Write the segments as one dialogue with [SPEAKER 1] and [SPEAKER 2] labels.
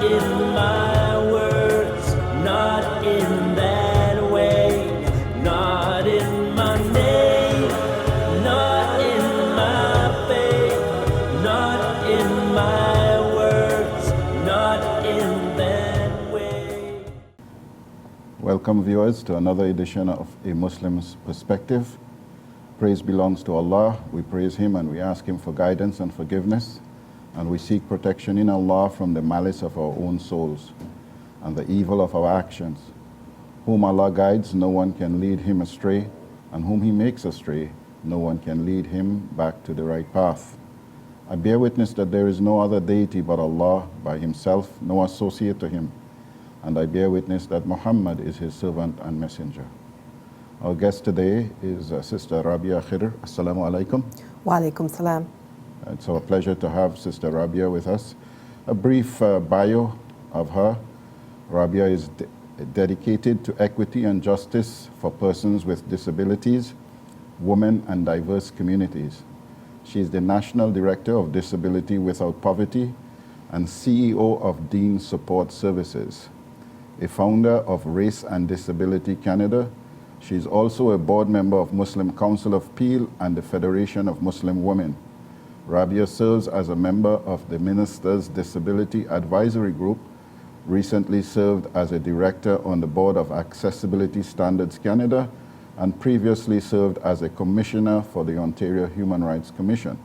[SPEAKER 1] Not in my words, not in that way, not in my name, not in my faith, not in my words, not in that way.
[SPEAKER 2] Welcome viewers to another edition of A Muslim's Perspective. Praise belongs to Allah. We praise Him and we ask Him for guidance and forgiveness. And we seek protection in Allah from the malice of our own souls and the evil of our actions. Whom Allah guides, no one can lead him astray, and whom He makes astray, no one can lead him back to the right path. I bear witness that there is no other deity but Allah by Himself, no associate to Him. And I bear witness that Muhammad is His servant and messenger. Our guest today is Sister Rabia Khidr. Assalamu alaikum.
[SPEAKER 3] Wa alaikum salam.
[SPEAKER 2] It's our pleasure to have Sister Rabia with us. A brief bio of her. Rabia is dedicated to equity and justice for persons with disabilities, women and diverse communities. She is the National Director of Disability Without Poverty and CEO of Deen Support Services. A founder of Race and Disability Canada, she is also a board member of Muslim Council of Peel and the Federation of Muslim Women. Rabia serves as a member of the Ministers' Disability Advisory Group, recently served as a director on the board of Accessibility Standards Canada, and previously served as a commissioner for the Ontario Human Rights Commission.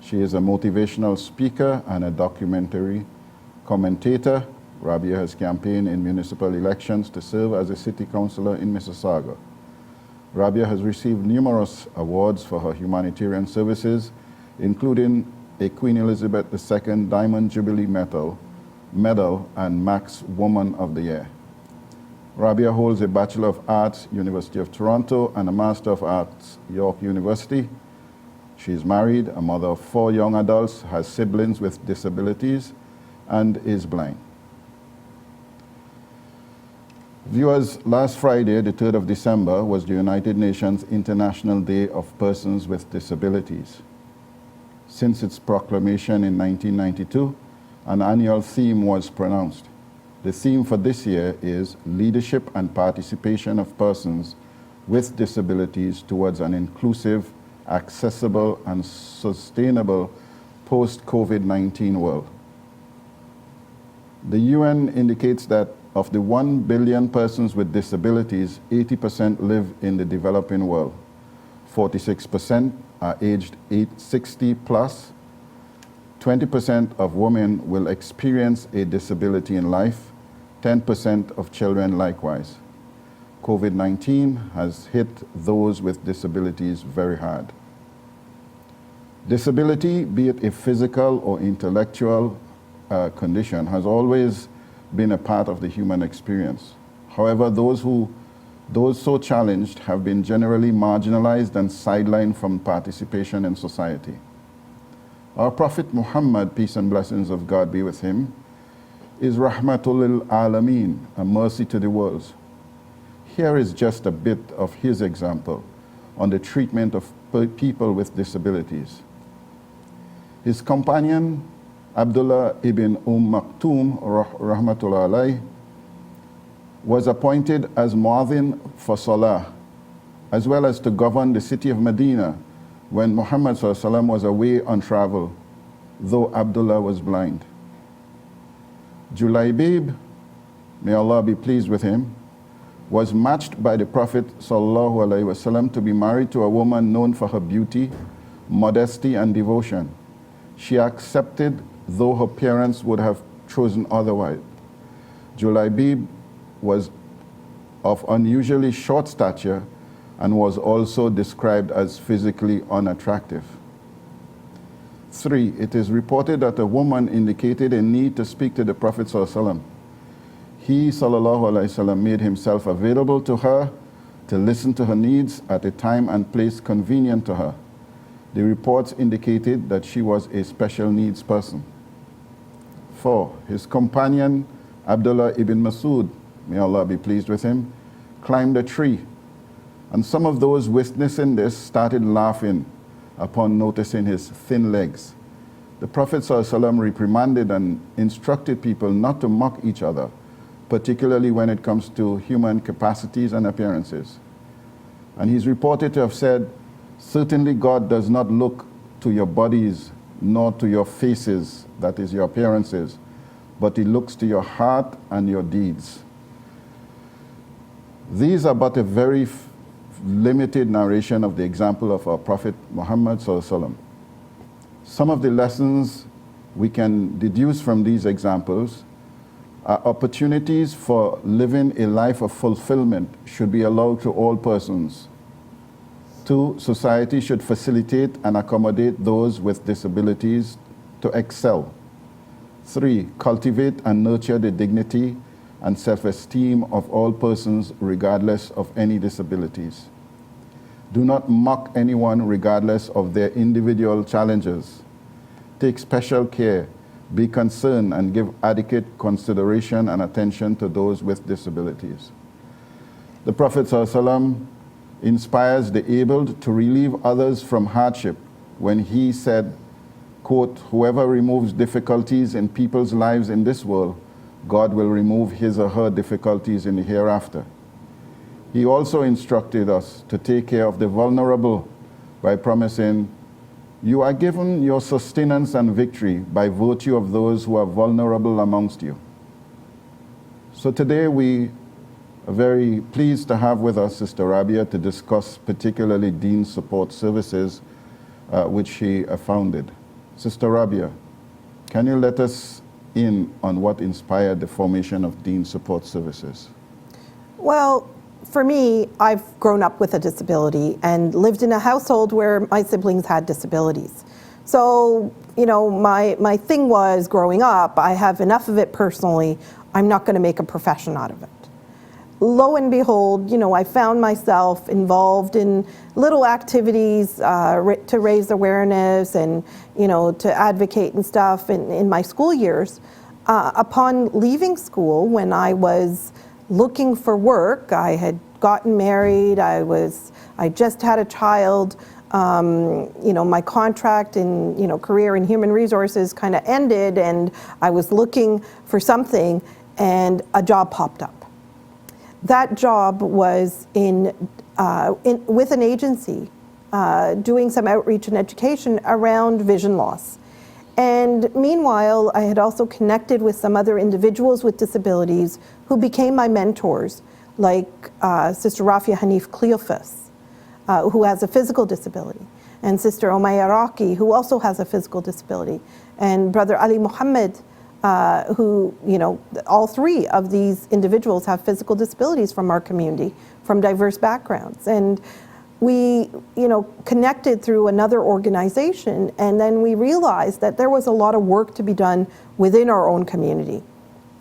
[SPEAKER 2] She is a motivational speaker and a documentary commentator. Rabia has campaigned in municipal elections to serve as a city councillor in Mississauga. Rabia has received numerous awards for her humanitarian services, including a Queen Elizabeth II Diamond Jubilee Medal and Max Woman of the Year. Rabia holds a Bachelor of Arts, University of Toronto, and a Master of Arts, York University. She is married, a mother of 4 young adults, has siblings with disabilities, and is blind. Viewers, last Friday, the 3rd of December, was the United Nations International Day of Persons with Disabilities. Since its proclamation in 1992, an annual theme was pronounced. The theme for this year is Leadership and Participation of Persons with Disabilities towards an inclusive, accessible, and sustainable post-COVID-19 world. The UN indicates that of the 1 billion persons with disabilities, 80% live in the developing world. 46% are aged 60 plus. 20% of women will experience a disability in life. 10% of children likewise. COVID-19 has hit those with disabilities very hard. Disability, be it a physical or intellectual condition, has always been a part of the human experience. However, those so challenged have been generally marginalized and sidelined from participation in society. Our Prophet Muhammad, peace and blessings of God be with him, is Rahmatul Alameen, a mercy to the worlds. Here is just a bit of his example on the treatment of people with disabilities. His companion, Abdullah ibn Maktoum, Rahmatullah alayh, was appointed as Muadhin for Salah, as well as to govern the city of Medina when Muhammad was away on travel, though Abdullah was blind. Julaybib, may Allah be pleased with him, was matched by the Prophet ﷺ to be married to a woman known for her beauty, modesty, and devotion. She accepted, though her parents would have chosen otherwise. Julaybib was of unusually short stature and was also described as physically unattractive. 3. It is reported that a woman indicated a need to speak to the Prophet ﷺ. He ﷺ made himself available to her to listen to her needs at a time and place convenient to her. The reports indicated that she was a special needs person. 4. His companion, Abdullah ibn Masud, may Allah be pleased with him, climbed a tree. And some of those witnessing this started laughing upon noticing his thin legs. The Prophet ﷺ reprimanded and instructed people not to mock each other, particularly when it comes to human capacities and appearances. And he's reported to have said, "Certainly God does not look to your bodies nor to your faces, that is your appearances, but he looks to your heart and your deeds." These are but a very limited narration of the example of our Prophet Muhammad ﷺ. Some of the lessons we can deduce from these examples are opportunities for living a life of fulfillment should be allowed to all persons. 2, society should facilitate and accommodate those with disabilities to excel. 3, cultivate and nurture the dignity and self-esteem of all persons regardless of any disabilities. Do not mock anyone regardless of their individual challenges. Take special care, be concerned, and give adequate consideration and attention to those with disabilities. The Prophet ﷺ inspires the abled to relieve others from hardship when he said, quote, "Whoever removes difficulties in people's lives in this world, God will remove his or her difficulties in the hereafter." He also instructed us to take care of the vulnerable by promising, "You are given your sustenance and victory by virtue of those who are vulnerable amongst you." So today we are very pleased to have with us Sister Rabia to discuss particularly Deen Support Services, which she founded. Sister Rabia, can you let us in on what inspired the formation of Deen Support Services?
[SPEAKER 3] Well, for me, I've grown up with a disability and lived in a household where my siblings had disabilities. So, you know, my thing was growing up, I have enough of it personally, I'm not going to make a profession out of it. Lo and behold, you know, I found myself involved in little activities to raise awareness and, you know, to advocate and stuff in my school years. Upon leaving school, when I was looking for work, I had gotten married, I just had a child, you know, my contract in, you know, career in human resources kind of ended, and I was looking for something, and a job popped up. That job was with an agency doing some outreach and education around vision loss. And meanwhile, I had also connected with some other individuals with disabilities who became my mentors, like Sister Rafia Hanif Cleophas, who has a physical disability, and Sister Omaya Raki, who also has a physical disability, and Brother Ali Muhammad, who, you know, all 3 of these individuals have physical disabilities from our community, from diverse backgrounds. And we, you know, connected through another organization, and then we realized that there was a lot of work to be done within our own community.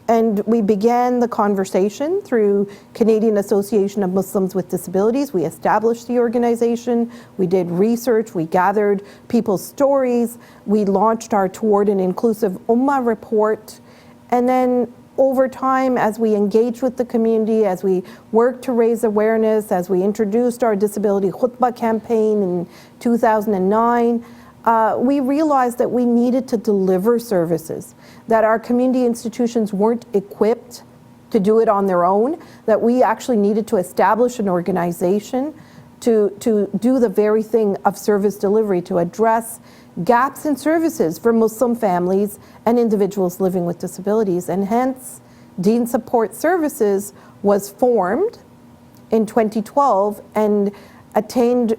[SPEAKER 3] And we began the conversation through Canadian Association of Muslims with Disabilities. We established the organization, we did research, we gathered people's stories, we launched our Toward an Inclusive Ummah report, and then over time, as we engaged with the community, as we worked to raise awareness, as we introduced our disability khutbah campaign in 2009, we realized that we needed to deliver services, that our community institutions weren't equipped to do it on their own, that we actually needed to establish an organization to do the very thing of service delivery, to address gaps in services for Muslim families and individuals living with disabilities. And hence, Deen Support Services was formed in 2012 and attained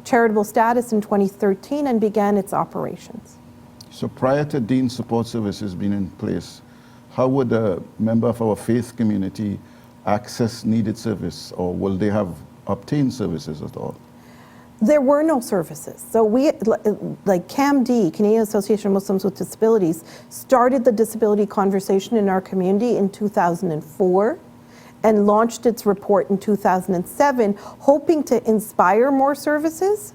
[SPEAKER 3] charitable status in 2013 and began its operations.
[SPEAKER 2] So prior to Deen Support Services being in place, how would a member of our faith community access needed service, or will they have obtained services at all?
[SPEAKER 3] There were no services. So we, like CAMD, Canadian Association of Muslims with Disabilities, started the disability conversation in our community in 2004 and launched its report in 2007, hoping to inspire more services,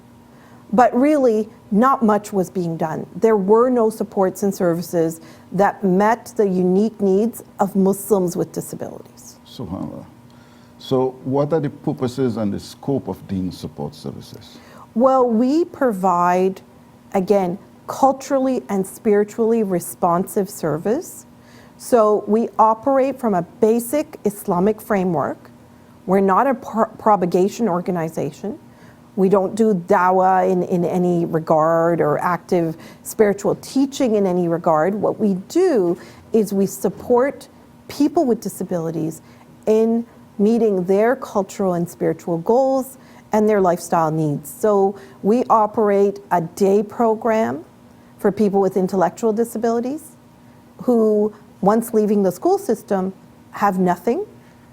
[SPEAKER 3] but really not much was being done. There were no supports and services that met the unique needs of Muslims with disabilities.
[SPEAKER 2] SubhanAllah. So what are the purposes and the scope of Deen Support Services?
[SPEAKER 3] Well, we provide, again, culturally and spiritually responsive service. So we operate from a basic Islamic framework. We're not a propagation organization. We don't do dawah in any regard or active spiritual teaching in any regard. What we do is we support people with disabilities in meeting their cultural and spiritual goals and their lifestyle needs. So we operate a day program for people with intellectual disabilities who, once leaving the school system, have nothing,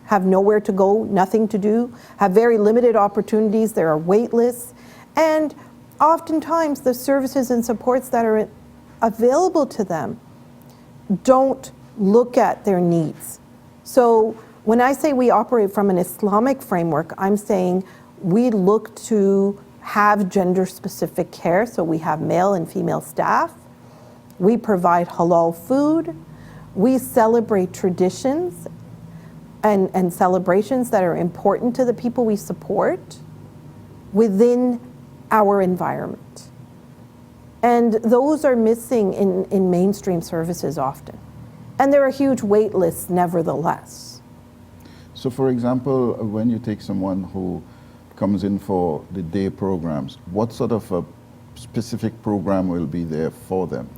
[SPEAKER 3] have nowhere to go, nothing to do, have very limited opportunities, there are wait lists, and oftentimes the services and supports that are available to them don't look at their needs. So when I say we operate from an Islamic framework, I'm saying we look to have gender-specific care, so we have male and female staff. We provide halal food. We celebrate traditions and celebrations that are important to the people we support within our environment. And those are missing in mainstream services often. And there are huge wait lists nevertheless.
[SPEAKER 2] So for example, when you take someone who comes in for the day programs, what sort of a specific program will be there for them?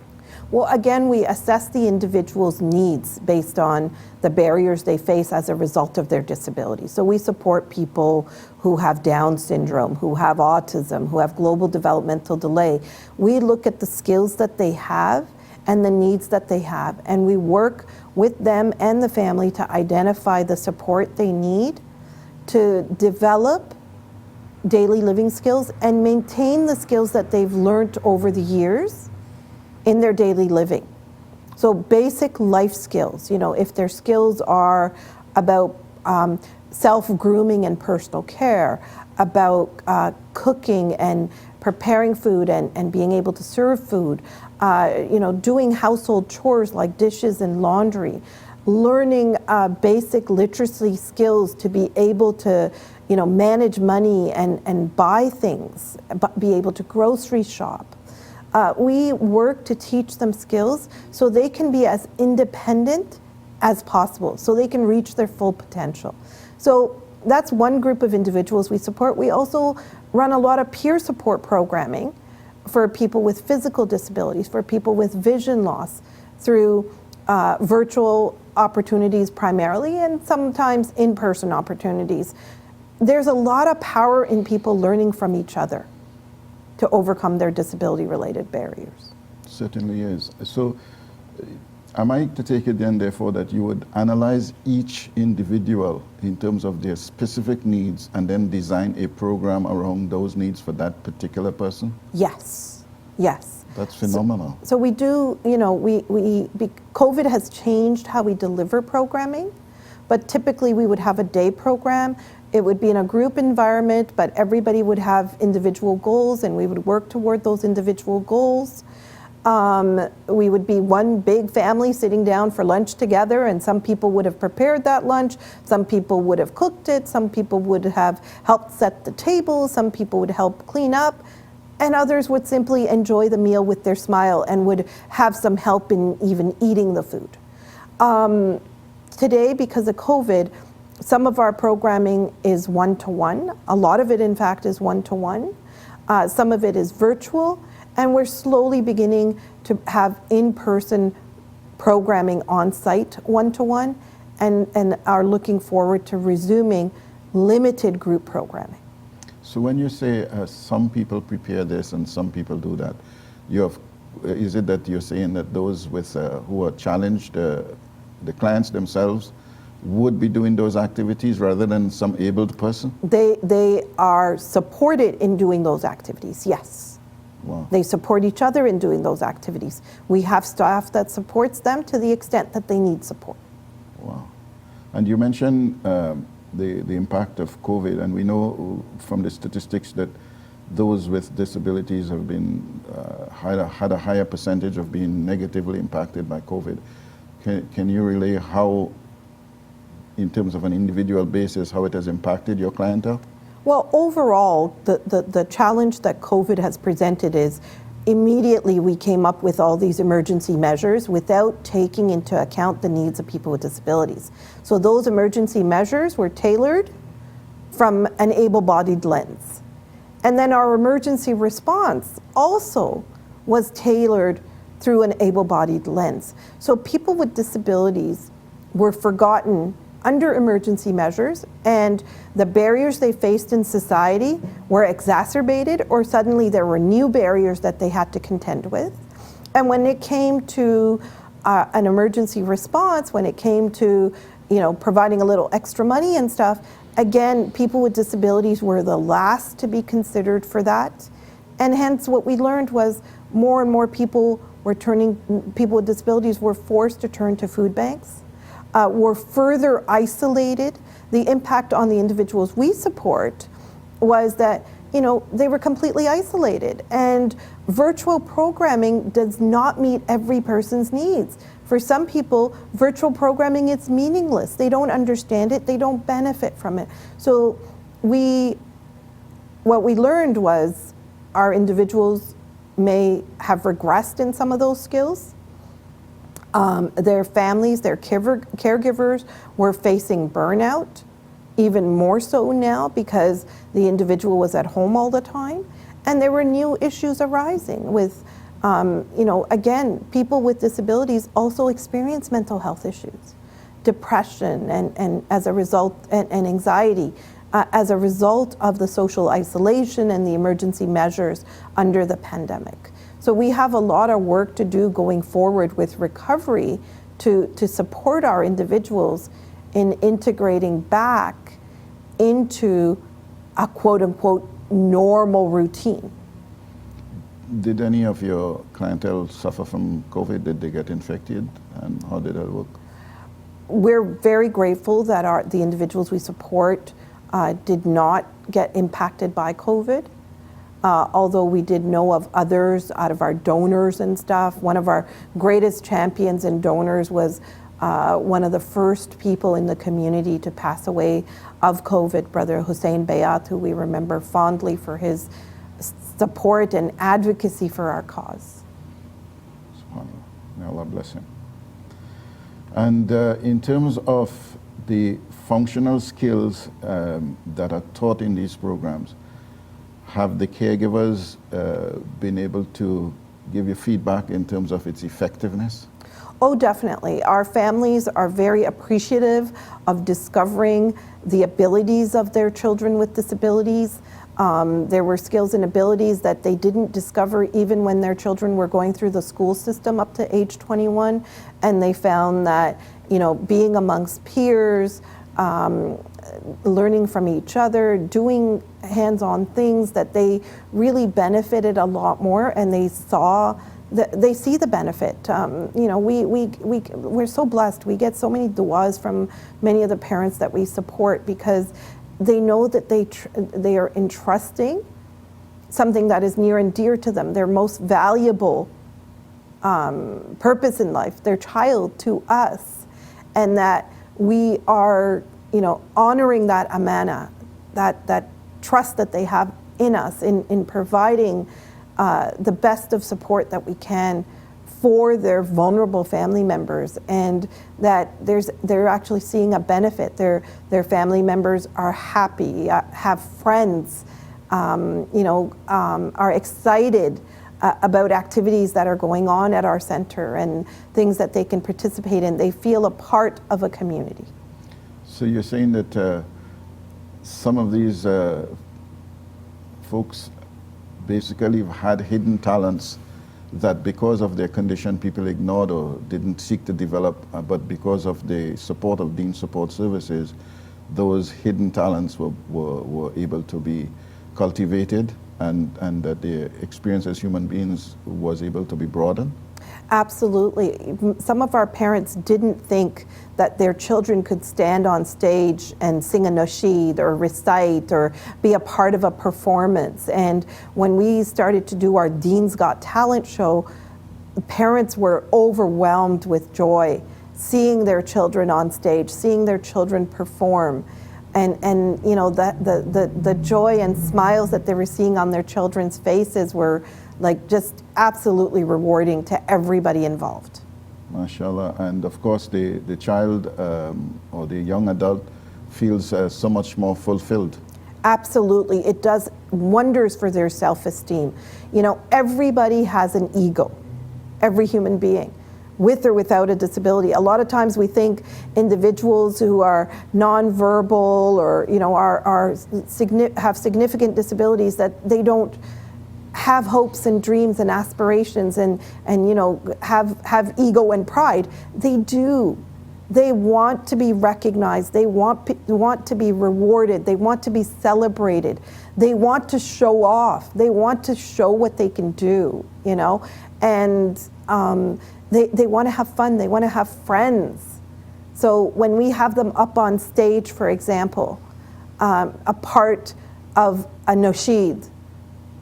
[SPEAKER 3] Well, again, we assess the individual's needs based on the barriers they face as a result of their disability. So we support people who have Down syndrome, who have autism, who have global developmental delay. We look at the skills that they have and the needs that they have, and we work with them and the family to identify the support they need to develop daily living skills and maintain the skills that they've learned over the years in their daily living. So basic life skills, you know, if their skills are about self-grooming and personal care, about cooking and preparing food and being able to serve food, you know, doing household chores like dishes and laundry, learning basic literacy skills to be able to, you know, manage money and buy things, be able to grocery shop. We work to teach them skills so they can be as independent as possible, so they can reach their full potential. So that's one group of individuals we support. We also run a lot of peer support programming for people with physical disabilities, for people with vision loss, through virtual opportunities primarily, and sometimes in-person opportunities. There's a lot of power in people learning from each other to overcome their disability-related barriers.
[SPEAKER 2] Certainly is. So am I to take it then, therefore, that you would analyze each individual in terms of their specific needs and then design a program around those needs for that particular person?
[SPEAKER 3] Yes, yes.
[SPEAKER 2] That's phenomenal.
[SPEAKER 3] So we do, you know, COVID has changed how we deliver programming, but typically we would have a day program. It would be in a group environment, but everybody would have individual goals and we would work toward those individual goals. We would be one big family sitting down for lunch together, and some people would have prepared that lunch, some people would have cooked it, some people would have helped set the table, some people would help clean up, and others would simply enjoy the meal with their smile and would have some help in even eating the food. Today, because of COVID, some of our programming is one-to-one. A lot of it, in fact, is one-to-one. Some of it is virtual, and we're slowly beginning to have in-person programming on-site one-to-one, and are looking forward to resuming limited group programming.
[SPEAKER 2] So when you say some people prepare this and some people do that, is it that you're saying that those with who are challenged, the clients themselves, would be doing those activities rather than some abled person?
[SPEAKER 3] They are supported in doing those activities, yes.
[SPEAKER 2] Wow.
[SPEAKER 3] They support each other in doing those activities. We have staff that supports them to the extent that they need support.
[SPEAKER 2] Wow. And you mentioned the impact of COVID, and we know from the statistics that those with disabilities have been had a higher percentage of being negatively impacted by COVID. Can you relay how, in terms of an individual basis, how it has impacted your clientele?
[SPEAKER 3] Well, overall, the challenge that COVID has presented is immediately we came up with all these emergency measures without taking into account the needs of people with disabilities. So those emergency measures were tailored from an able-bodied lens. And then our emergency response also was tailored through an able-bodied lens. So people with disabilities were forgotten under emergency measures, and the barriers they faced in society were exacerbated, or suddenly there were new barriers that they had to contend with. And when it came to an emergency response, when it came to providing a little extra money and stuff, again, people with disabilities were the last to be considered for that. And hence what we learned was more and more people with disabilities were forced to turn to food banks, were further isolated. The impact on the individuals we support was that they were completely isolated, and virtual programming does not meet every person's needs. For some people, virtual programming is meaningless. They don't understand it, they don't benefit from it. So what we learned was our individuals may have regressed in some of those skills. Their families, their caregivers were facing burnout, even more so now because the individual was at home all the time. And there were new issues arising with, again, people with disabilities also experience mental health issues, depression, and as a result, and anxiety, as a result of the social isolation and the emergency measures under the pandemic. So we have a lot of work to do going forward with recovery to support our individuals in integrating back into a quote-unquote normal routine.
[SPEAKER 2] Did any of your clientele suffer from COVID? Did they get infected? And how did that work?
[SPEAKER 3] We're very grateful that the individuals we support did not get impacted by COVID. Although we did know of others out of our donors and stuff. One of our greatest champions and donors was one of the first people in the community to pass away of COVID, Brother Hussein Bayat, who we remember fondly for his support and advocacy for our cause.
[SPEAKER 2] SubhanAllah. May Allah bless him. And in terms of the functional skills that are taught in these programs, have the caregivers been able to give you feedback in terms of its effectiveness?
[SPEAKER 3] Oh, definitely. Our families are very appreciative of discovering the abilities of their children with disabilities. There were skills and abilities that they didn't discover even when their children were going through the school system up to age 21. And they found that, being amongst peers, learning from each other, doing hands-on things, that they really benefited a lot more, and they see the benefit. We're so blessed. We get so many dawahs from many of the parents that we support because they know that they are entrusting something that is near and dear to them, their most valuable purpose in life, their child, to us, and that we are honoring that amana, that trust that they have in us, in providing the best of support that we can for their vulnerable family members, and that they're actually seeing a benefit. Their family members are happy, have friends, are excited about activities that are going on at our center and things that they can participate in. They feel a part of a community.
[SPEAKER 2] So you're saying that some of these folks basically have had hidden talents that because of their condition people ignored or didn't seek to develop, but because of the support of Deen support services, those hidden talents were able to be cultivated, and that their experience as human beings was able to be broadened?
[SPEAKER 3] Absolutely. Some of our parents didn't think that their children could stand on stage and sing a nasheed or recite or be a part of a performance. And when we started to do our Dean's Got Talent show, parents were overwhelmed with joy, seeing their children on stage, seeing their children perform. And you know, the joy and smiles that they were seeing on their children's faces were like just absolutely rewarding to everybody involved.
[SPEAKER 2] MashaAllah. And of course, the child or the young adult feels so much more fulfilled.
[SPEAKER 3] Absolutely. It does wonders for their self-esteem. You know, everybody has an ego, every human being, with or without a disability. A lot of times we think individuals who are nonverbal or, you know, have significant disabilities, that they don't have hopes and dreams and aspirations and you know, have ego and pride. They do. They want to be recognized. They want to be rewarded. They want to be celebrated. They want to show off. They want to show what they can do, you know, and they want to have fun. They want to have friends. So when we have them up on stage, for example, a part of a nasheed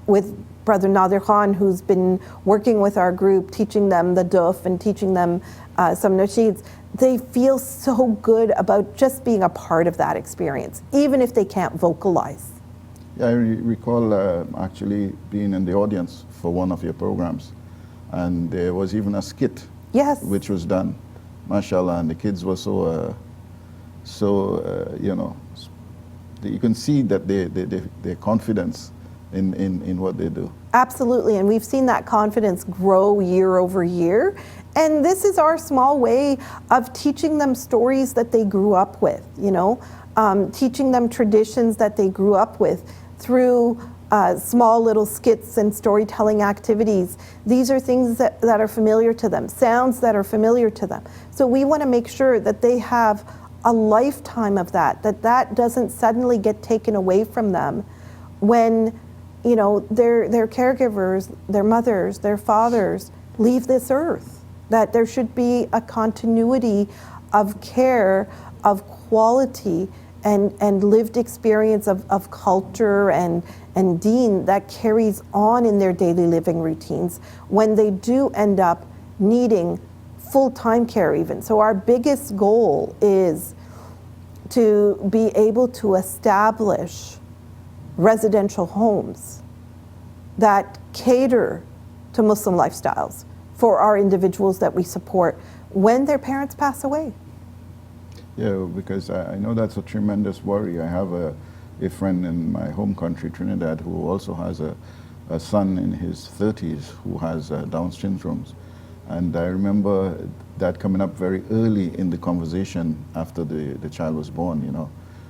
[SPEAKER 3] with Brother Nadir Khan, who's been working with our group, teaching them the duf and teaching them some nasheeds, they feel so good about just being a part of that experience, even if they can't vocalize.
[SPEAKER 2] Yeah, I recall actually being in the audience for one of your programs, and there was even a skit,
[SPEAKER 3] yes,
[SPEAKER 2] which was done, mashallah, and the kids were so, you know, you can see that their confidence in what they do.
[SPEAKER 3] Absolutely, and we've seen that confidence grow year over year. And this is our small way of teaching them stories that they grew up with, you know, teaching them traditions that they grew up with through small little skits and storytelling activities. These are things that are familiar to them, sounds that are familiar to them. So we want to make sure that they have a lifetime of that doesn't suddenly get taken away from them when, you know, their caregivers, their mothers, their fathers leave this earth. That there should be a continuity of care, of quality, and lived experience of culture and deen that carries on in their daily living routines when they do end up needing full-time care even. So our biggest goal is to be able to establish residential homes that cater to Muslim lifestyles for our individuals that we support when their parents pass away.
[SPEAKER 2] Yeah, because I know that's a tremendous worry. I have a friend in my home country, Trinidad, who also has a son in his 30s who has Down syndrome. And I remember that coming up very early in the conversation after the child was born, you know,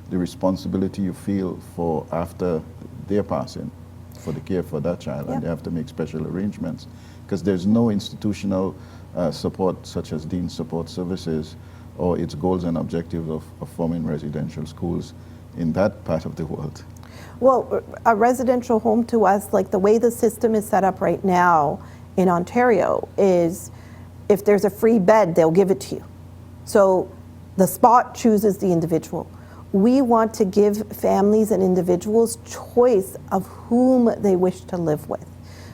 [SPEAKER 2] the responsibility you feel for after their passing, for the care for that child, and they have to make special arrangements because there's no institutional support such as Deen Support Services or its goals and objectives of forming residential schools in that part of the world.
[SPEAKER 3] Well, a residential home to us, like the way the system is set up right now in Ontario, is if there's a free bed, they'll give it to you. So the spot chooses the individual. We want to give families and individuals choice of whom they wish to live with.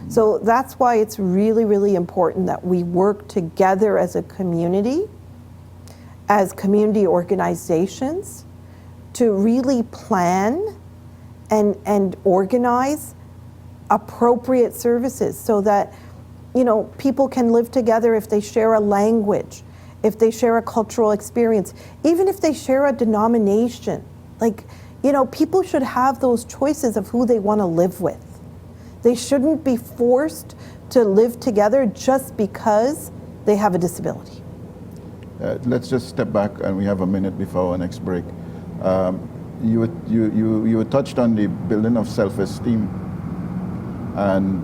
[SPEAKER 3] So that's why it's really, really important that we work together as a community, as community organizations, to really plan and organize appropriate services so that, you know, people can live together if they share a language, if they share a cultural experience, even if they share a denomination. Like, you know, people should have those choices of who they want to live with. They shouldn't be forced to live together just because they have a disability.
[SPEAKER 2] Let's just step back, and we have a minute before our next break. You touched on the building of self-esteem and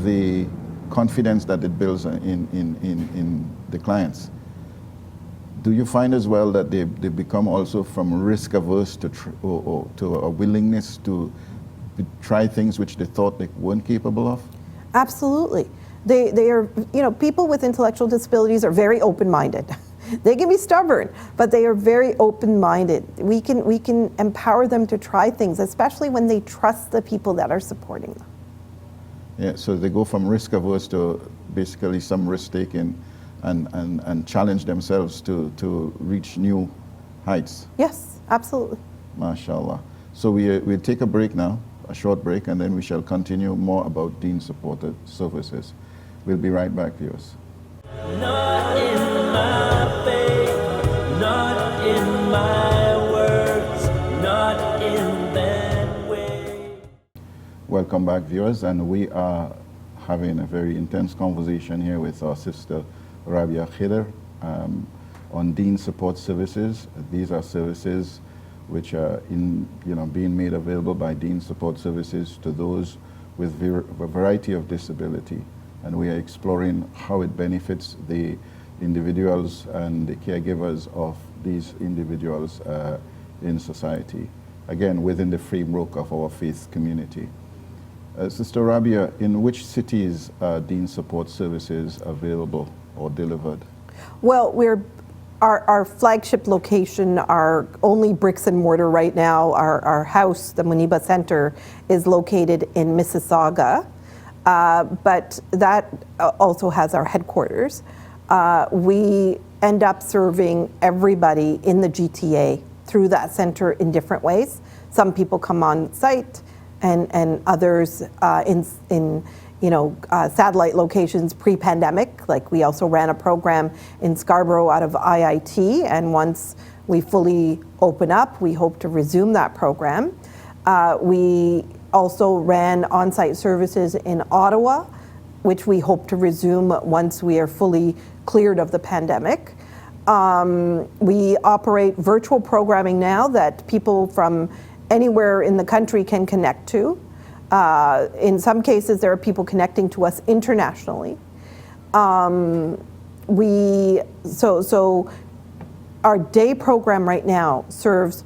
[SPEAKER 2] the confidence that it builds in the clients. Do you find as well that they become also from risk averse to a willingness to try things which they thought they weren't capable of? Absolutely.
[SPEAKER 3] They are, you know, people with intellectual disabilities are very open-minded. They can be stubborn, but they are very open-minded. We can empower them to try things, especially when they trust the people that are supporting them.
[SPEAKER 2] Yeah, so they go from risk averse to basically some risk taking and challenge themselves to reach new heights.
[SPEAKER 3] Yes, absolutely.
[SPEAKER 2] MashaAllah. So we'll take a break now, a short break, and then we shall continue more about Deen-supported services. We'll be right back, viewers.
[SPEAKER 1] Not in my faith, not in my words, not in that way.
[SPEAKER 2] Welcome back, viewers, and we are having a very intense conversation here with our sister Rabia Khidr on Deen support services. These are services which are being made available by Deen support services to those with a variety of disability, and we are exploring how it benefits the individuals and the caregivers of these individuals in society, again within the framework of our faith community. Sister Rabia, in which cities are Deen support services available or delivered?
[SPEAKER 3] Well, our flagship location, our only bricks and mortar right now, our house, the Muniba Center, is located in Mississauga, but that also has our headquarters. We end up serving everybody in the GTA through that center in different ways. Some people come on site, and others in satellite locations pre-pandemic. Like we also ran a program in Scarborough out of IIT, and once we fully open up, we hope to resume that program. We also ran on-site services in Ottawa, which we hope to resume once we are fully cleared of the pandemic. We operate virtual programming now that people from anywhere in the country can connect to. In some cases, there are people connecting to us internationally. So our day program right now serves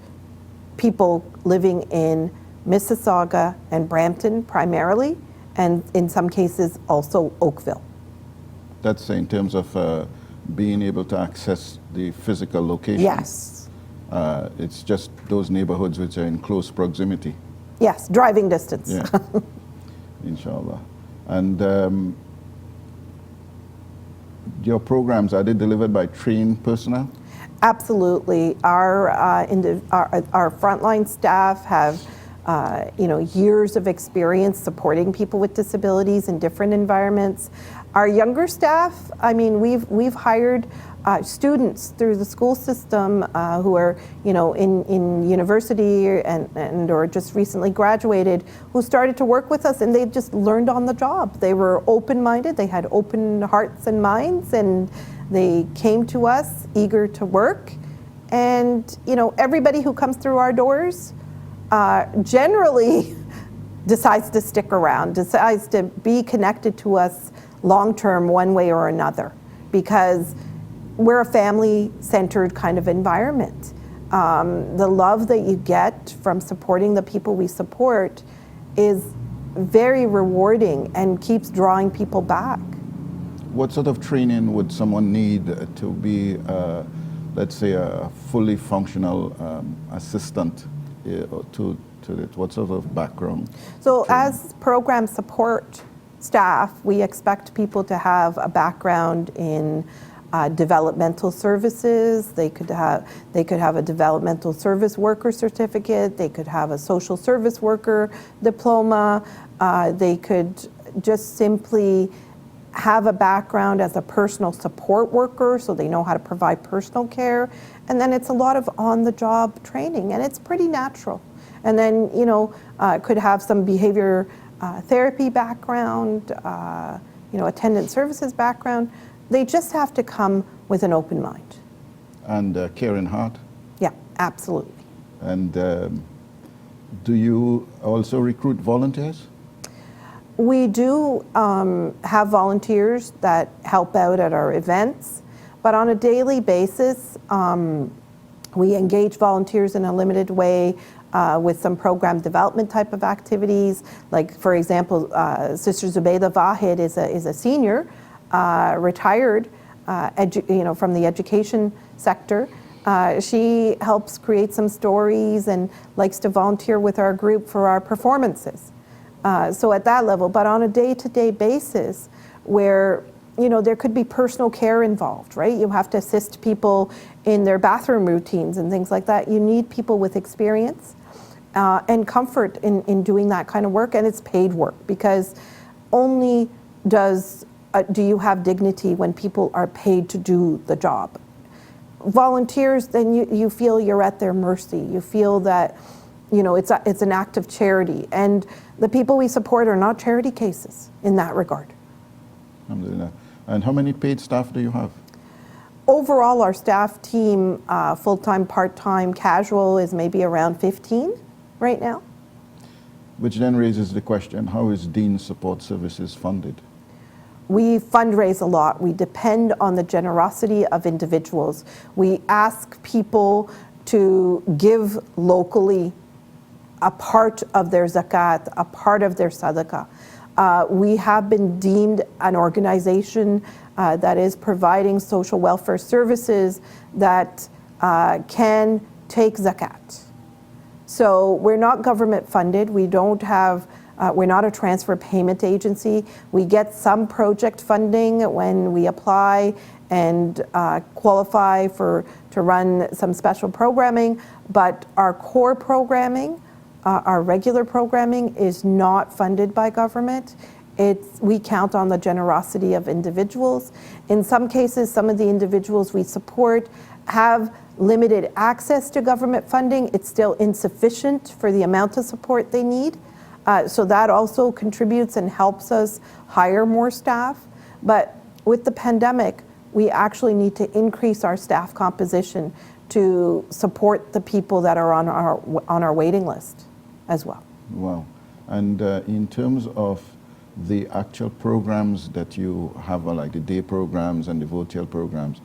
[SPEAKER 3] people living in Mississauga and Brampton primarily, and in some cases also Oakville.
[SPEAKER 2] That's in terms of being able to access the physical location.
[SPEAKER 3] Yes.
[SPEAKER 2] It's just those neighborhoods which are in close proximity.
[SPEAKER 3] Yes, driving distance.
[SPEAKER 2] Yeah, inshallah. And your programs, are they delivered by trained personnel?
[SPEAKER 3] Absolutely. Our frontline staff have years of experience supporting people with disabilities in different environments. Our younger staff, I mean, we've hired students through the school system who are, in university and or just recently graduated, who started to work with us, and they just learned on the job. They were open-minded, they had open hearts and minds, and they came to us eager to work. And everybody who comes through our doors generally decides to stick around, decides to be connected to us long-term one way or another, because we're a family-centered kind of environment. The love that you get from supporting the people we support is very rewarding and keeps drawing people back.
[SPEAKER 2] What sort of training would someone need to be, let's say, a fully functional assistant to it? What sort of background?
[SPEAKER 3] So
[SPEAKER 2] training?
[SPEAKER 3] As program support staff, we expect people to have a background in developmental services. They could have a developmental service worker certificate. They could have a social service worker diploma. They could just simply have a background as a personal support worker, so they know how to provide personal care. And then it's a lot of on-the-job training, and it's pretty natural. And then could have some behavior therapy background, attendant services background. They just have to come with an open mind.
[SPEAKER 2] And caring heart?
[SPEAKER 3] Yeah, absolutely.
[SPEAKER 2] And do you also recruit volunteers?
[SPEAKER 3] We do have volunteers that help out at our events, but on a daily basis, we engage volunteers in a limited way with some program development type of activities. Like, for example, Sister Zubaydah Vahid is a senior, retired from the education sector. She helps create some stories and likes to volunteer with our group for our performances. So at that level, but on a day-to-day basis, where there could be personal care involved, right? You have to assist people in their bathroom routines and things like that. You need people with experience and comfort in doing that kind of work, and it's paid work, because only do you have dignity when people are paid to do the job. Volunteers, then you feel you're at their mercy. You feel that it's an act of charity, and the people we support are not charity cases in that regard.
[SPEAKER 2] Alhamdulillah. And how many paid staff do you have?
[SPEAKER 3] Overall, our staff team, full-time, part-time, casual, is maybe around 15 right now.
[SPEAKER 2] Which then raises the question, how is Deen Support Services funded?
[SPEAKER 3] We fundraise a lot. We depend on the generosity of individuals. We ask people to give locally a part of their zakat, a part of their sadaqah. We have been deemed an organization that is providing social welfare services that can take zakat. So we're not government funded. We don't have, we're not a transfer payment agency. We get some project funding when we apply and qualify to run some special programming, but our core programming, our regular programming, is not funded by government. We count on the generosity of individuals. In some cases, some of the individuals we support have limited access to government funding. It's still insufficient for the amount of support they need. So that also contributes and helps us hire more staff. But with the pandemic, we actually need to increase our staff composition to support the people that are on our waiting list as well.
[SPEAKER 2] Wow. And in terms of the actual programs that you have, like the day programs and the virtual programs,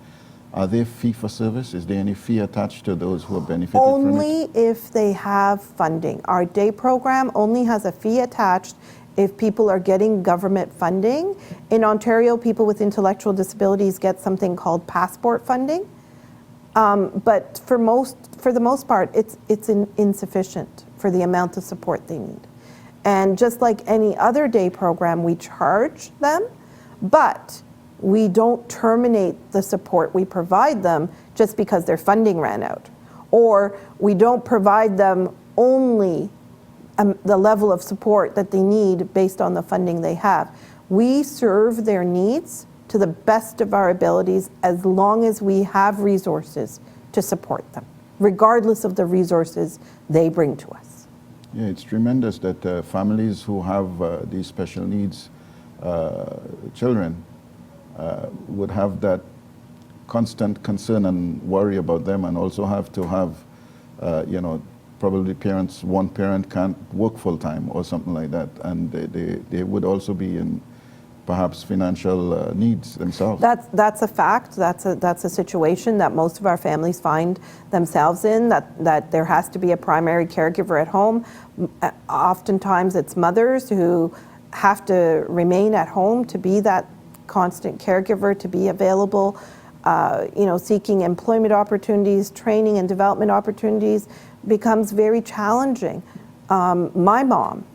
[SPEAKER 2] are they fee for service? Is there any fee attached to those who are benefited from it?
[SPEAKER 3] Only if they have funding. Our day program only has a fee attached if people are getting government funding. In Ontario, people with intellectual disabilities get something called passport funding. But for the most part, it's insufficient for the amount of support they need. And just like any other day program, we charge them, but we don't terminate the support we provide them just because their funding ran out. Or we don't provide them only the level of support that they need based on the funding they have. We serve their needs to the best of our abilities as long as we have resources to support them, regardless of the resources they bring to us.
[SPEAKER 2] Yeah, it's tremendous that families who have these special needs children would have that constant concern and worry about them, and also have to have, probably one parent can't work full time or something like that, and they would also be in perhaps financial needs themselves.
[SPEAKER 3] That's a fact. That's a situation that most of our families find themselves in, that there has to be a primary caregiver at home. Oftentimes it's mothers who have to remain at home to be that constant caregiver, to be available, seeking employment opportunities, training and development opportunities becomes very challenging. My mom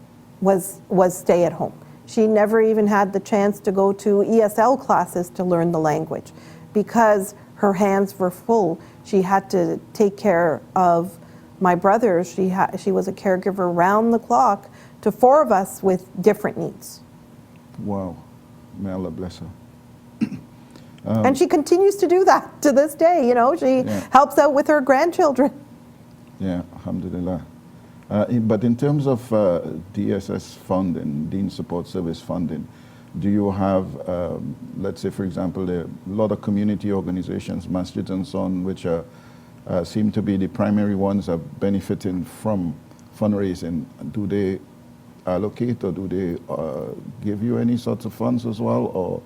[SPEAKER 3] was stay at home. She never even had the chance to go to ESL classes to learn the language because her hands were full. She had to take care of my brothers. She was a caregiver round the clock to 4 of us with different needs.
[SPEAKER 2] Wow, may Allah bless her.
[SPEAKER 3] And she continues to do that to this day. She helps out with her grandchildren.
[SPEAKER 2] Yeah, alhamdulillah. But in terms of DSS funding, Deen Support Service funding, do you have, let's say, for example, a lot of community organizations, masjids and so on, which seem to be the primary ones are benefiting from fundraising? Do they allocate, or do they give you any sorts of funds as well, or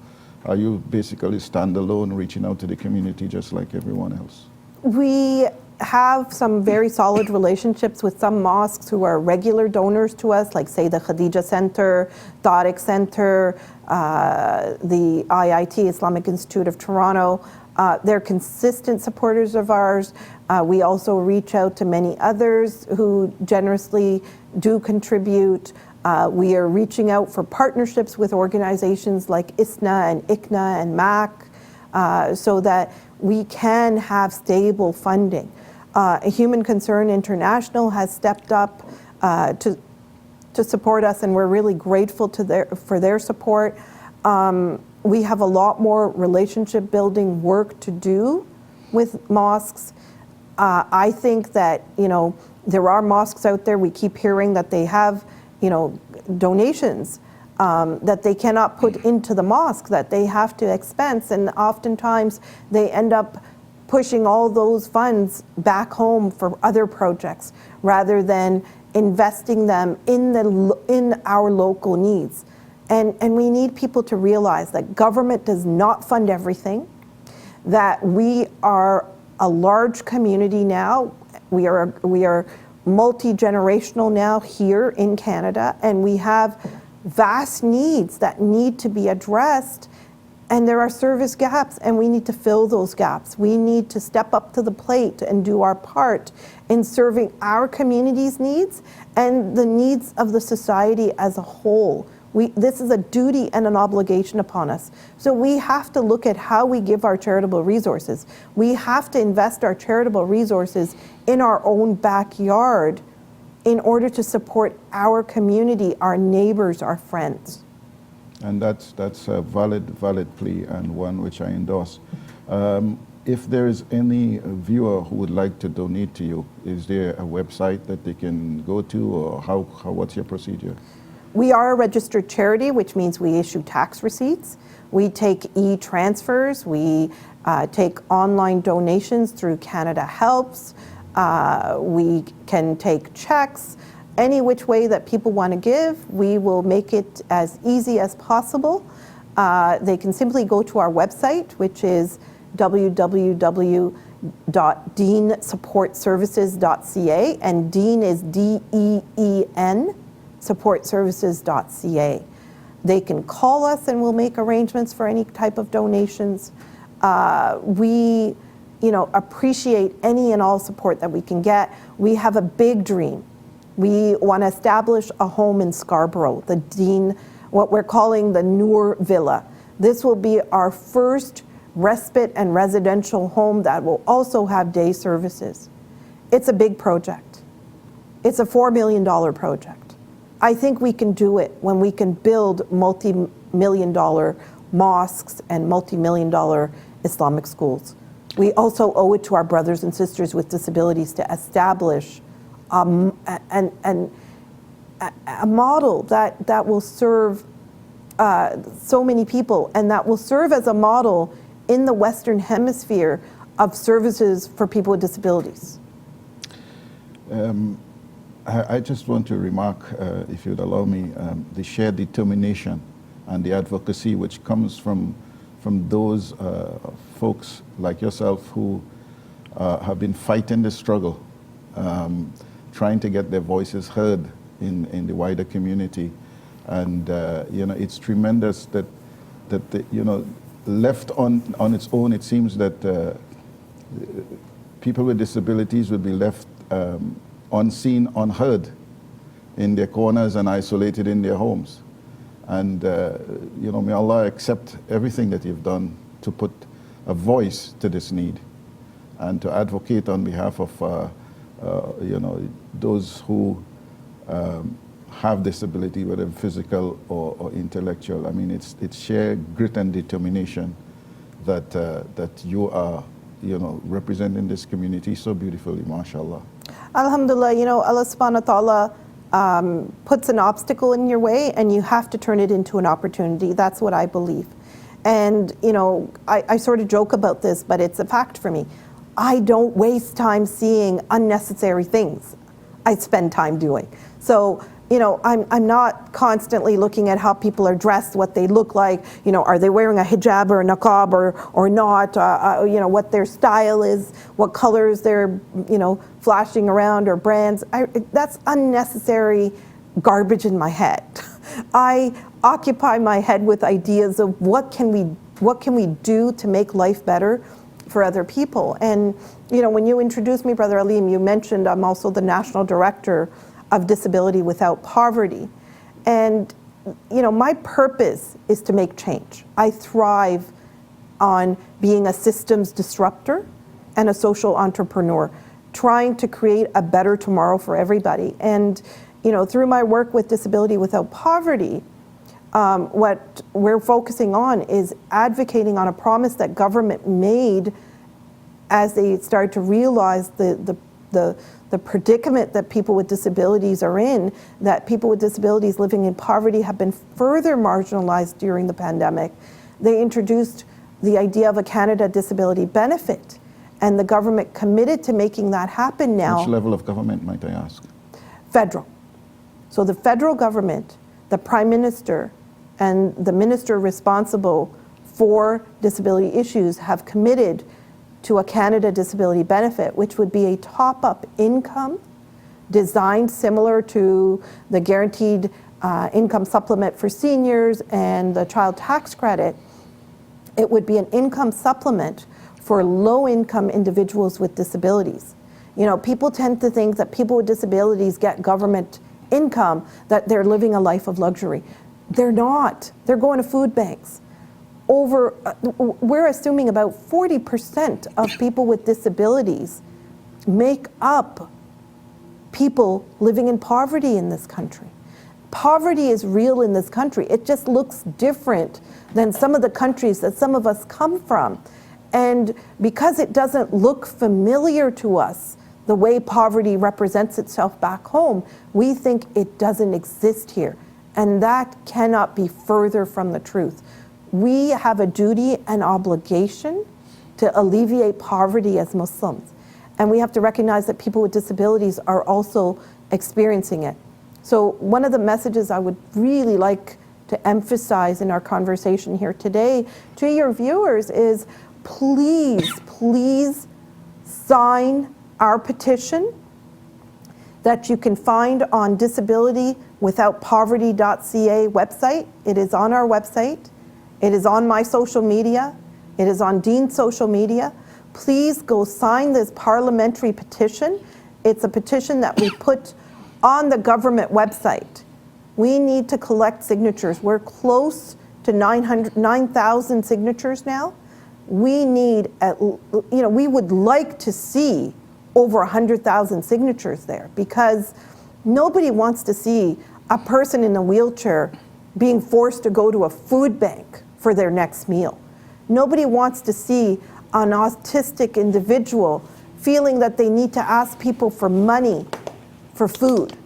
[SPEAKER 2] are you basically standalone, reaching out to the community just like everyone else? We
[SPEAKER 3] have some very solid relationships with some mosques who are regular donors to us, like say the Khadija Center, Tariq Center, the IIT, Islamic Institute of Toronto. They're consistent supporters of ours. We also reach out to many others who generously do contribute. We are reaching out for partnerships with organizations like ISNA and ICNA and MAC so that we can have stable funding. Human Concern International has stepped up to support us, and we're really grateful for their support. We have a lot more relationship building work to do with mosques. I think that, there are mosques out there, we keep hearing that they have, donations that they cannot put into the mosque, that they have to expense, and oftentimes they end up pushing all those funds back home for other projects rather than investing them in our local needs. And we need people to realize that government does not fund everything, that we are a large community now. We are multi-generational now here in Canada, and we have vast needs that need to be addressed, and there are service gaps, and we need to fill those gaps. We need to step up to the plate and do our part in serving our community's needs and the needs of the society as a whole. This is a duty and an obligation upon us. So we have to look at how we give our charitable resources. We have to invest our charitable resources in our own backyard in order to support our community, our neighbors, our friends.
[SPEAKER 2] And that's a valid plea, and one which I endorse. If there is any viewer who would like to donate to you, is there a website that they can go to, or what's your procedure?
[SPEAKER 3] We are a registered charity, which means we issue tax receipts. We take e-transfers. We take online donations through Canada Helps. We can take checks. Any which way that people want to give, we will make it as easy as possible. They can simply go to our website, which is www.deensupportservices.ca, and Deen is D-E-E-N, supportservices.ca. They can call us and we'll make arrangements for any type of donations. We appreciate any and all support that we can get. We have a big dream. We want to establish a home in Scarborough, the Deen, what we're calling the Noor Villa. This will be our first respite and residential home that will also have day services. It's a big project. It's a $4 million project. I think we can do it when we can build multi-million-dollar mosques and multi-million-dollar Islamic schools. We also owe it to our brothers and sisters with disabilities to establish a model that will serve so many people, and that will serve as a model in the Western Hemisphere of services for people with disabilities.
[SPEAKER 2] I just want to remark, if you'd allow me, the shared determination and the advocacy which comes from those folks like yourself who have been fighting the struggle, trying to get their voices heard in the wider community. And it's tremendous that left on its own, it seems that people with disabilities will be left unseen, unheard in their corners and isolated in their homes. And may Allah accept everything that you've done to put a voice to this need and to advocate on behalf of those who have disability, whether physical or intellectual. I mean, it's sheer grit and determination that you are representing this community so beautifully, mashallah.
[SPEAKER 3] Alhamdulillah, Allah subhanahu wa ta'ala puts an obstacle in your way and you have to turn it into an opportunity. That's what I believe. And, I sort of joke about this, but it's a fact for me. I don't waste time seeing unnecessary things. I spend time doing. So, I'm not constantly looking at how people are dressed, what they look like, are they wearing a hijab or a niqab or not, what their style is, what colors they're, flashing around, or brands. That's unnecessary garbage in my head. I occupy my head with ideas of what can we do to make life better for other people. And, when you introduced me, Brother Alim, you mentioned I'm also the National Director of Disability Without Poverty. And, you know, my purpose is to make change. I thrive on being a systems disruptor and a social entrepreneur, trying to create a better tomorrow for everybody. And, you know, through my work with Disability Without Poverty, what we're focusing on is advocating on a promise that government made as they started to realize the predicament that people with disabilities are in, that people with disabilities living in poverty have been further marginalized during the pandemic. They introduced the idea of a Canada Disability Benefit, and the government committed to making that happen now.
[SPEAKER 2] Which level of government, might I ask?
[SPEAKER 3] Federal. So the federal government, the Prime Minister, and the minister responsible for disability issues have committed to a Canada Disability Benefit, which would be a top-up income designed similar to the guaranteed income supplement for seniors and the child tax credit. It would be an income supplement for low-income individuals with disabilities. You know, people tend to think that people with disabilities get government income, that they're living a life of luxury. They're not. They're going to food banks. We're assuming about 40% of people with disabilities make up people living in poverty in this country. Poverty is real in this country. It just looks different than some of the countries that some of us come from. And because it doesn't look familiar to us, the way poverty represents itself back home, we think it doesn't exist here. And that cannot be further from the truth. We have a duty and obligation to alleviate poverty as Muslims. And we have to recognize that people with disabilities are also experiencing it. So one of the messages I would really like to emphasize in our conversation here today to your viewers is please sign our petition that you can find on disabilitywithoutpoverty.ca website. It is on our website. It is on my social media. It is on Deen's social media. Please go sign this parliamentary petition. It's a petition that we put on the government website. We need to collect signatures. We're close to 9,000 signatures now. We need, we would like to see over 100,000 signatures there, because nobody wants to see a person in a wheelchair being forced to go to a food bank for their next meal. Nobody wants to see an autistic individual feeling that they need to ask people for money for food.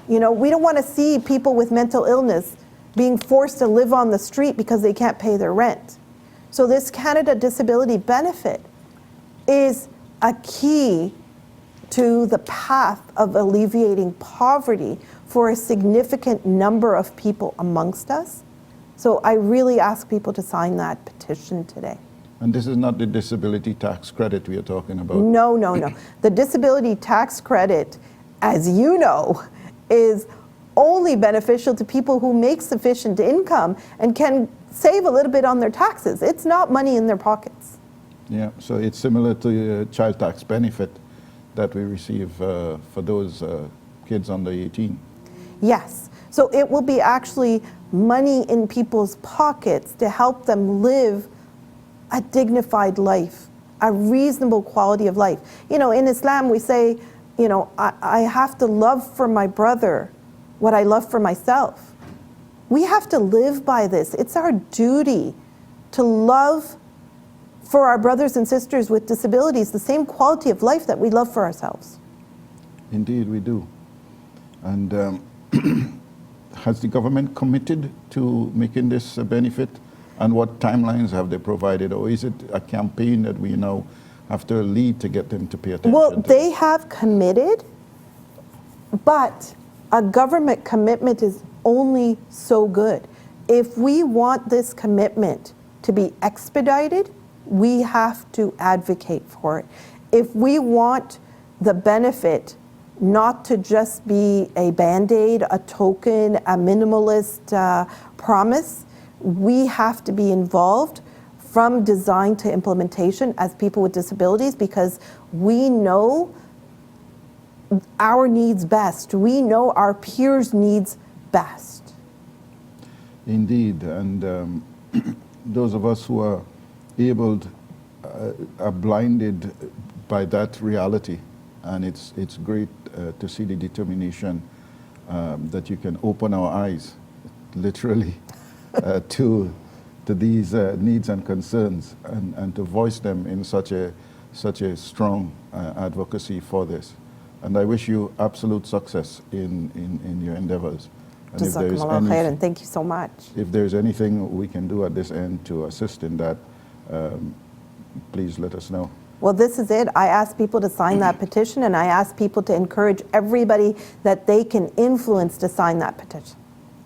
[SPEAKER 3] You know, we don't want to see people with mental illness being forced to live on the street because they can't pay their rent. So this Canada Disability Benefit is a key to the path of alleviating poverty for a significant number of people amongst us. So I really ask people to sign that petition today.
[SPEAKER 2] And this is not the disability tax credit we are talking about?
[SPEAKER 3] No. The disability tax credit, as you know, is only beneficial to people who make sufficient income and can save a little bit on their taxes. It's not money in their pockets.
[SPEAKER 2] Yeah, so it's similar to the child tax benefit that we receive for those kids under 18.
[SPEAKER 3] Yes, so it will be actually money in people's pockets to help them live a dignified life, a reasonable quality of life. You know, in Islam we say, you know, I have to love for my brother what I love for myself. We have to live by this. It's our duty to love for our brothers and sisters with disabilities the same quality of life that we love for ourselves.
[SPEAKER 2] Indeed, we do. And has the government committed to making this a benefit? And what timelines have they provided? Or is it a campaign that we now have to lead to get them to pay attention
[SPEAKER 3] Well,
[SPEAKER 2] to?
[SPEAKER 3] they have committed, but a government commitment is only so good. If we want this commitment to be expedited, we have to advocate for it. If we want the benefit not to just be a Band-Aid, a token, a minimalist promise, we have to be involved from design to implementation as people with disabilities, because we know our needs best. We know our peers' needs best.
[SPEAKER 2] Indeed, and those of us who are abled are blinded by that reality, and it's great to see the determination that you can open our eyes, literally, to these needs and concerns, and to voice them in such a strong advocacy for this. And I wish you absolute success in your endeavors. And if there is
[SPEAKER 3] Jazakumullah khairan. Thank you so much.
[SPEAKER 2] if there's anything we can do at this end to assist in that, please let us know.
[SPEAKER 3] Well, this is it. I ask people to sign that petition, and I ask people to encourage everybody that they can influence to sign that petition.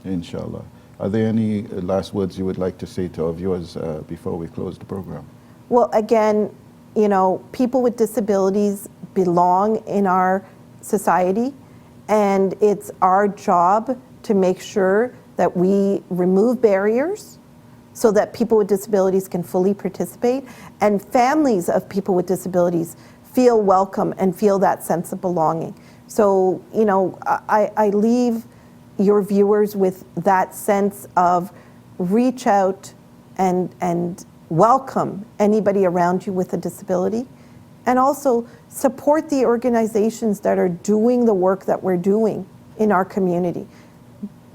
[SPEAKER 2] Inshallah. Are there any last words you would like to say to our viewers before we close the program?
[SPEAKER 3] Well, again, you know, people with disabilities belong in our society, and it's our job to make sure that we remove barriers so that people with disabilities can fully participate, and families of people with disabilities feel welcome and feel that sense of belonging. So, you know, I leave your viewers with that sense of reach out and welcome anybody around you with a disability, and also support the organizations that are doing the work that we're doing in our community.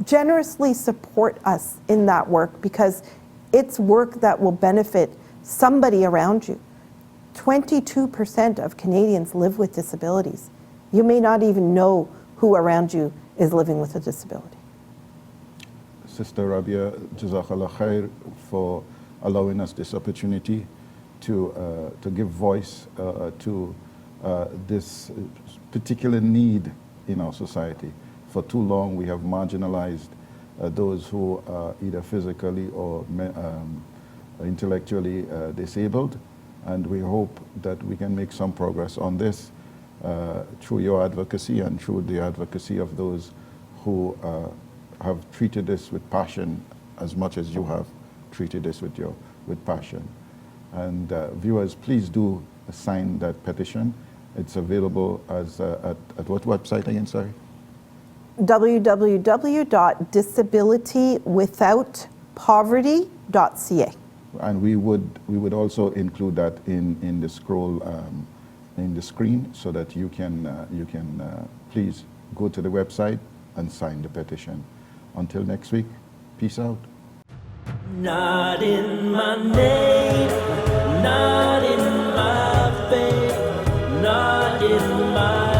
[SPEAKER 3] Generously support us in that work, because it's work that will benefit somebody around you. 22% of Canadians live with disabilities. You may not even know who around you is living with a disability.
[SPEAKER 2] Sister Rabia, Jazakallah khair for allowing us this opportunity to give voice to this particular need in our society. For too long we have marginalized those who are either physically or intellectually disabled, and we hope that we can make some progress on this through your advocacy and through the advocacy of those who have treated this with passion as much as you have treated this with passion. And viewers, please do sign that petition. It's available as at what website again, sorry?
[SPEAKER 3] www.disabilitywithoutpoverty.ca.
[SPEAKER 2] And we would also include that in the scroll in the screen, so that you can please go to the website and sign the petition. Until next week, peace out.
[SPEAKER 1] Not in my name, not in my faith, not in my